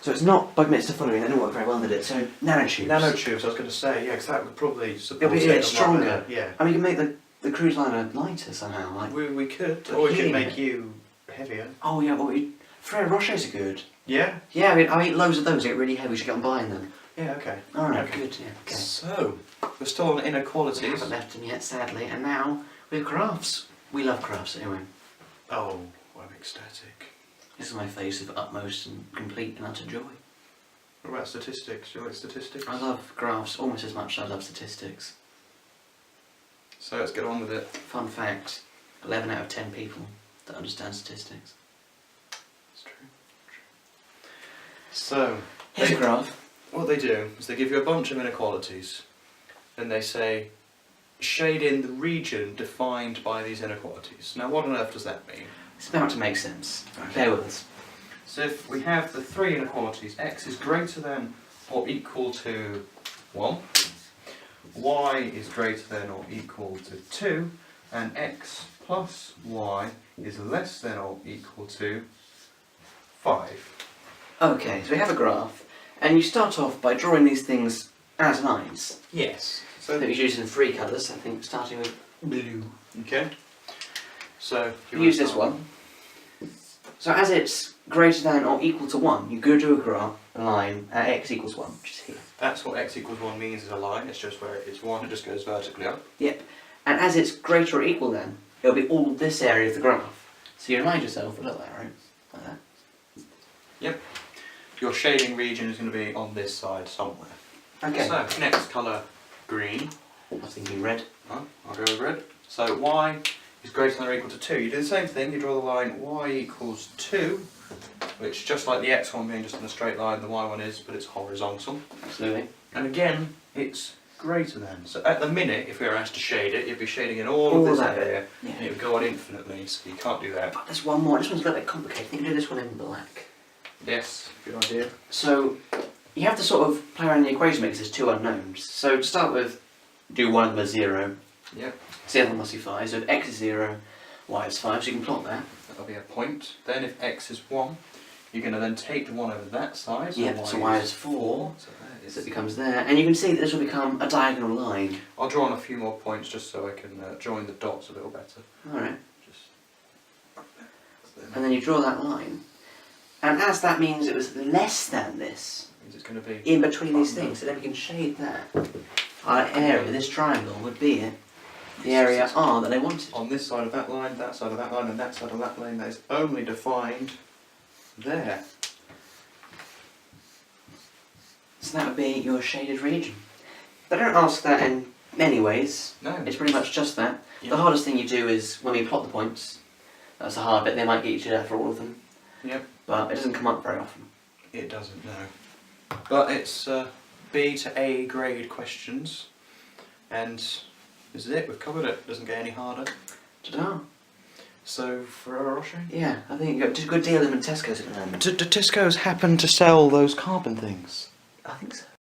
So it's not bug-mixed following, they don't work very well, did it? So nanotubes. Nanotubes, I was going to say, yeah, because that would probably support It'll be it stronger. Yeah. I mean, you can make the cruise liner lighter somehow. Like We could, or we could make you heavier. Oh yeah, well, Ferrero Rochers are good. Yeah? Yeah, I eat loads of those, they get really heavy, we should get on buying them. Yeah, okay. Alright, Okay. good, yeah. Okay. So, we're still on We inequalities. haven't left them yet, sadly, and now we have crafts. We love crafts anyway. Oh, I'm ecstatic. This is my face of utmost and complete and utter joy. What about statistics? Do you like statistics? I love graphs almost as much as I love statistics. So let's get on with it. Fun fact, 11 out of 10 people that understand statistics. It's true. So, Here's a graph. what they do is they give you a bunch of inequalities, and they say, shade in the region defined by these inequalities. Now what on earth does that mean? It's about to make sense. Bear with us. So if we have the three inequalities, x is greater than or equal to 1, y is greater than or equal to 2, and x plus y is less than or equal to 5. Okay, so we have a graph, and you start off by drawing these things as lines. Yes. So that was used in 3 colours, I think, starting with blue. Okay. So You use this one. So as it's greater than or equal to 1, you go to a graph, a line at x equals 1, which is here. That's what x equals 1 means is a line. It's just where it's 1, it just goes vertically up. Yep. And as it's greater or equal then, it'll be all this area of the graph. So you remind yourself, look like that, right? Like that. Yep. Your shading region is going to be on this side somewhere. Okay. So, next colour, green. I was thinking red. Oh, I'll go with red. So y is greater than or equal to 2. You do the same thing, you draw the line y equals 2, which just like the x one being just in a straight line, the y one is, but it's horizontal. Absolutely. And again, it's greater than. So at the minute, if we were asked to shade it, you'd be shading in all of this that area, Yeah. and it would go on infinitely, so you can't do that. But there's one more. This one's a little bit complicated. I think you do this one in black. Yes, good idea. So you have to sort of play around the equation because there's 2 unknowns. So to start with, do one of them as 0. Yep. So the other one must be 5. So if x is 0, y is 5. So you can plot that. That'll be a point. Then if x is 1, you're going to then take the 1 over that side. Yeah, so y is 4. So that is... So it becomes there. And you can see that this will become a diagonal line. I'll draw on a few more points just so I can join the dots a little better. Alright. Just... And then you draw that line. And as that means it was less than this, Means it's going to be... in between these things, so then we can shade that. Our area, this triangle, would be it. The area R that I wanted. On this side of that line, that side of that line, and that side of that line, that is only defined there. So that would be your shaded region. They don't ask that in many ways. No. It's pretty much just that. Yep. The hardest thing you do is when we plot the points. That's the hard bit. They might get you to that for all of them. Yep. But it doesn't come up very often. It doesn't, no. But it's B to A grade questions, and this is it, we've covered it, doesn't get any harder. Ta-da! So, Ferrero Rocher? Yeah, I think you got a good deal of them in Tesco's at the moment. Do Tesco's happen to sell those carbon things? I think so.